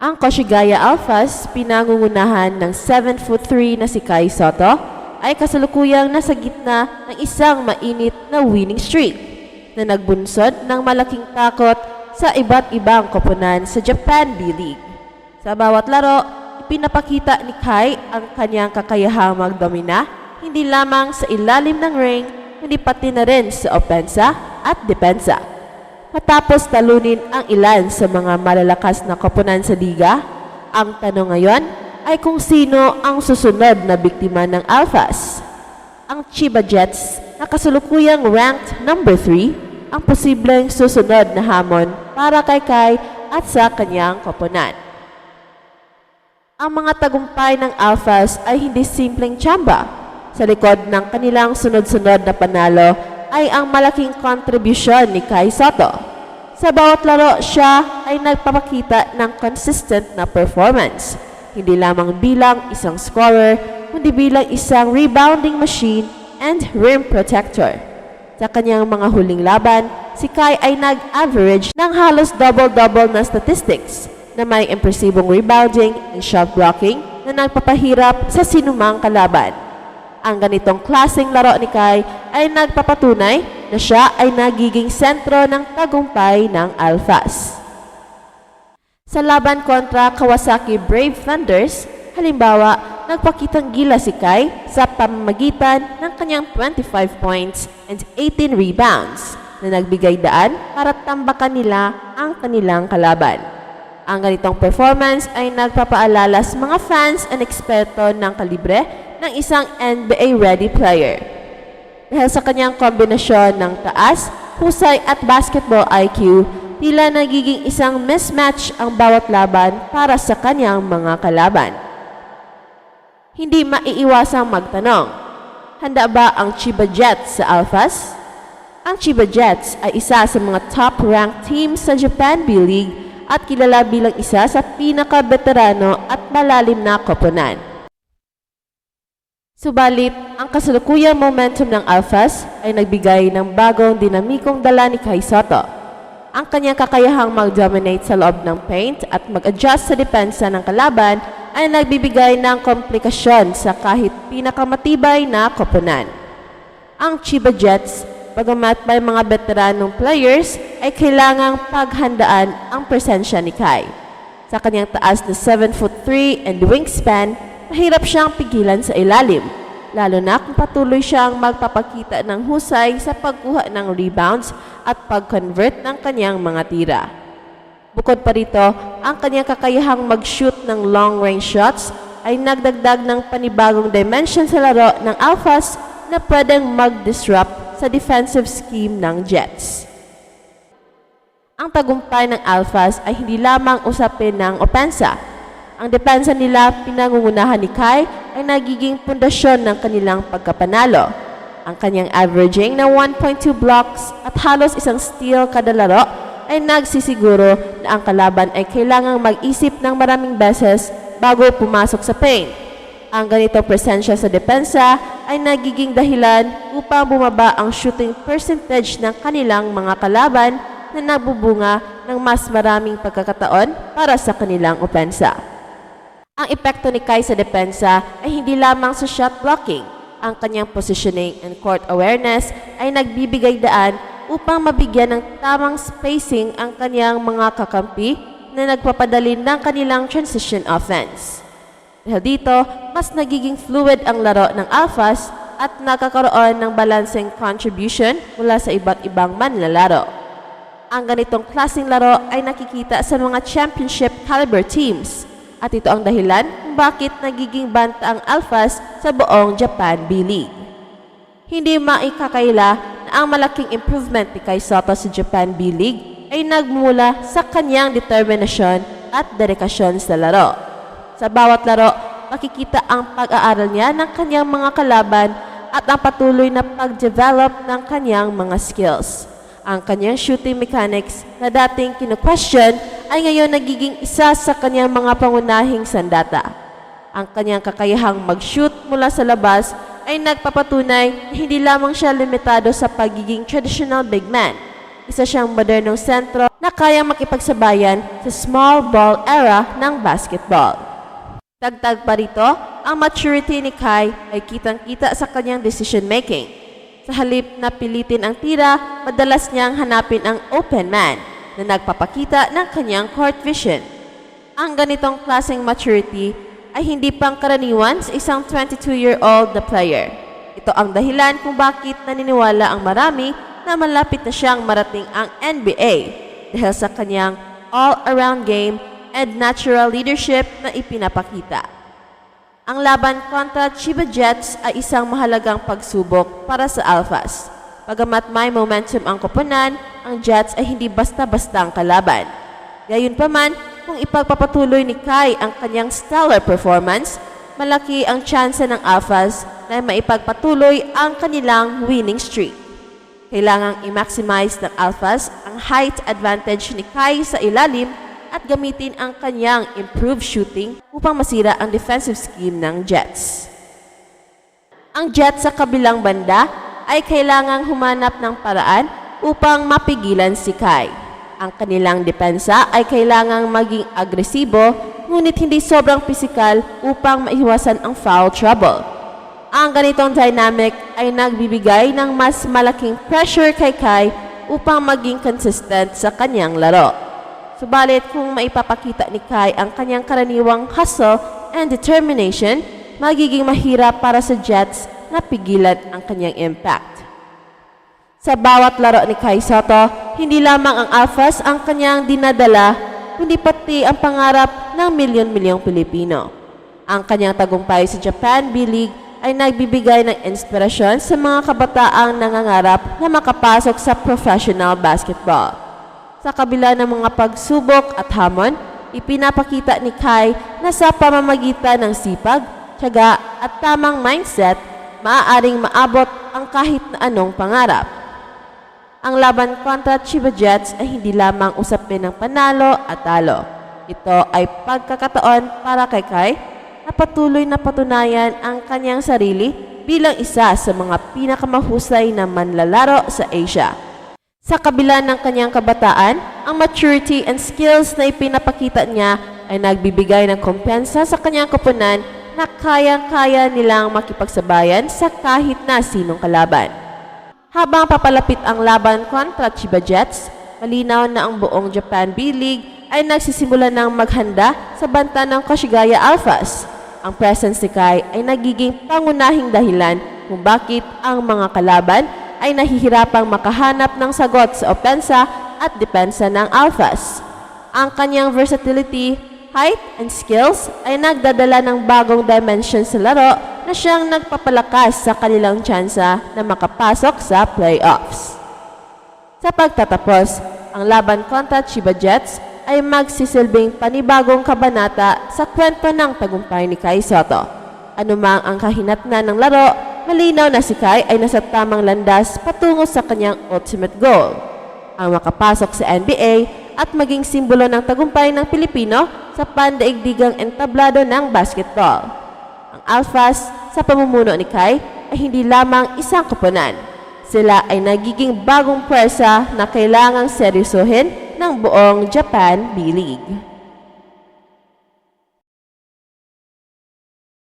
Ang Koshigaya Alphas, pinangungunahan ng 7'3" na si Kai Sotto, ay kasalukuyang nasa gitna ng isang mainit na winning streak na nagbunsod ng malaking takot sa iba't ibang koponan sa Japan B-League. Sa bawat laro, ipinapakita ni Kai ang kanyang kakayahang magdomina, hindi lamang sa ilalim ng ring, kundi pati na rin sa opensa at depensa. Matapos talunin ang ilan sa mga malalakas na koponan sa liga, ang tanong ngayon ay kung sino ang susunod na biktima ng Alphas. Ang Chiba Jets na kasalukuyang ranked number 3 ang posibleng susunod na hamon para kay Kai at sa kanyang koponan. Ang mga tagumpay ng Alphas ay hindi simpleng tsamba. Sa likod ng kanilang sunod-sunod na panalo ay ang malaking kontribusyon ni Kai Sotto. Sa bawat laro, siya ay nagpapakita ng consistent na performance, hindi lamang bilang isang scorer, kundi bilang isang rebounding machine and rim protector. Sa kanyang mga huling laban, si Kai ay nag-average ng halos double-double na statistics na may impresibong rebounding and shot blocking na nagpapahirap sa sinumang kalaban. Ang ganitong klaseng laro ni Kai ay nagpapatunay na siya ay nagiging sentro ng tagumpay ng Alphas. Sa laban kontra Kawasaki Brave Thunders, halimbawa, nagpakitang gila si Kai sa pamamagitan ng kanyang 25 points and 18 rebounds na nagbigay daan para tambakan nila ang kanilang kalaban. Ang ganitong performance ay nagpapaalala sa mga fans and eksperto ng kalibre ng isang NBA-ready player. Dahil sa kanyang kombinasyon ng taas, husay at basketball IQ, tila nagiging isang mismatch ang bawat laban para sa kanyang mga kalaban. Hindi maiiwasang magtanong, handa ba ang Chiba Jets sa Alphas? Ang Chiba Jets ay isa sa mga top-ranked teams sa Japan B-League at kilala bilang isa sa pinaka-veterano at malalim na koponan. Subalit, ang kasalukuyang momentum ng Alphas ay nagbigay ng bagong dinamikong dala ni Kai Sotto. Ang kanyang kakayahang mag-dominate sa loob ng paint at mag-adjust sa depensa ng kalaban ay nagbibigay ng komplikasyon sa kahit pinakamatibay na koponan. Ang Chiba Jets, bagamat may mga veteranong players, ay kailangang paghandaan ang presensya ni Kai. Sa kanyang taas na 7'3" and wingspan, mahirap siyang pigilan sa ilalim, lalo na kung patuloy siyang magpapakita ng husay sa pagkuha ng rebounds at pag-convert ng kanyang mga tira. Bukod pa rito, ang kanyang kakayahang mag-shoot ng long-range shots ay nagdagdag ng panibagong dimension sa laro ng Alphas na pwedeng mag-disrupt sa defensive scheme ng Jets. Ang tagumpay ng Alphas ay hindi lamang usapin ng opensa. Ang depensa nila pinangungunahan ni Kai ay nagiging pundasyon ng kanilang pagkapanalo. Ang kanyang averaging na 1.2 blocks at halos isang steal kada laro ay nagsisiguro na ang kalaban ay kailangang mag-isip ng maraming beses bago pumasok sa paint. Ang ganitong presensya sa depensa ay nagiging dahilan upang bumaba ang shooting percentage ng kanilang mga kalaban na nagbubunga ng mas maraming pagkakataon para sa kanilang opensa. Ang epekto ni Kai sa depensa ay hindi lamang sa shot blocking. Ang kanyang positioning and court awareness ay nagbibigay daan upang mabigyan ng tamang spacing ang kanyang mga kakampi na nagpapadali ng kanilang transition offense. Dahil dito, mas nagiging fluid ang laro ng Alphas at nakakaroon ng balancing contribution mula sa iba't ibang manlalaro. Ang ganitong klaseng laro ay nakikita sa mga championship caliber teams. At ito ang dahilan kung bakit nagiging banta ang Alphas sa buong Japan B-League. Hindi maikakaila na ang malaking improvement ni Kai Sotto sa Japan B-League ay nagmula sa kanyang determinasyon at dedikasyon sa laro. Sa bawat laro, makikita ang pag-aaral niya ng kanyang mga kalaban at ang patuloy na pag-develop ng kanyang mga skills. Ang kanyang shooting mechanics na dating kinu-question ay ngayon nagiging isa sa kanyang mga pangunahing sandata. Ang kanyang kakayahang mag-shoot mula sa labas ay nagpapatunay na hindi lamang siya limitado sa pagiging traditional big man. Isa siyang modernong sentro na kayang makipagsabayan sa small ball era ng basketball. Dagdag pa rito, ang maturity ni Kai ay kitang-kita sa kanyang decision making. Sa halip na pilitin ang tira, madalas niyang hanapin ang open man na nagpapakita ng kanyang court vision. Ang ganitong klaseng maturity ay hindi pangkaraniwan sa isang 22-year-old na player. Ito ang dahilan kung bakit naniniwala ang marami na malapit na siyang marating ang NBA dahil sa kanyang all-around game and natural leadership na ipinapakita. Ang laban kontra Chiba Jets ay isang mahalagang pagsubok para sa Alphas. Bagamat may momentum ang koponan, ang Jets ay hindi basta-bastang kalaban. Gayunpaman, kung ipagpapatuloy ni Kai ang kanyang stellar performance, malaki ang tsansa ng Alphas na maipagpatuloy ang kanilang winning streak. Kailangang i-maximize ng Alphas ang height advantage ni Kai sa ilalim at gamitin ang kanyang improved shooting upang masira ang defensive scheme ng Jets. Ang Jets sa kabilang banda ay kailangang humanap ng paraan upang mapigilan si Kai. Ang kanilang depensa ay kailangang maging agresibo ngunit hindi sobrang pisikal upang maiwasan ang foul trouble. Ang ganitong dynamic ay nagbibigay ng mas malaking pressure kay Kai upang maging consistent sa kanyang laro. Subalit kung maipapakita ni Kai ang kanyang karaniwang hustle and determination, magiging mahirap para sa Jets na pigilan ang kanyang impact. Sa bawat laro ni Kai Sotto, hindi lamang ang Alphas ang kanyang dinadala, kundi pati ang pangarap ng milyon-milyong Pilipino. Ang kanyang tagumpay sa Japan B-League ay nagbibigay ng inspirasyon sa mga kabataang nangangarap na makapasok sa professional basketball. Sa kabila ng mga pagsubok at hamon, ipinapakita ni Kai na sa pamamagitan ng sipag, tiyaga at tamang mindset, maaaring maabot ang kahit na anong pangarap. Ang laban kontra Chiba Jets ay hindi lamang usapin ng panalo at talo. Ito ay pagkakataon para kay Kai na patuloy na patunayan ang kanyang sarili bilang isa sa mga pinakamahusay na manlalaro sa Asia. Sa kabila ng kanyang kabataan, ang maturity and skills na ipinapakita niya ay nagbibigay ng kumpiyansa sa kanyang koponan na kayang-kaya nilang makipagsabayan sa kahit na sinong kalaban. Habang papalapit ang laban kontra Chiba Jets, malinaw na ang buong Japan B-League ay nagsisimula ng maghanda sa banta ng Koshigaya Alphas. Ang presence ni Kai ay nagiging pangunahing dahilan kung bakit ang mga kalaban ay nahihirapang makahanap ng sagot sa opensa at depensa ng Alphas. Ang kanyang versatility, height, and skills ay nagdadala ng bagong dimension sa laro na siyang nagpapalakas sa kanilang tsansa na makapasok sa playoffs. Sa pagtatapos, ang laban kontra Chiba Jets ay magsisilbing panibagong kabanata sa kwento ng tagumpay ni Kai Sotto. Anumang ang kahinatnan ng laro, malinaw na si Kai ay nasa tamang landas patungo sa kanyang ultimate goal, ang makapasok sa NBA at maging simbolo ng tagumpay ng Pilipino sa pandaigdigang entablado ng basketball. Ang Alphas sa pamumuno ni Kai ay hindi lamang isang koponan. Sila ay nagiging bagong pwersa na kailangang seryosohin ng buong Japan B-League.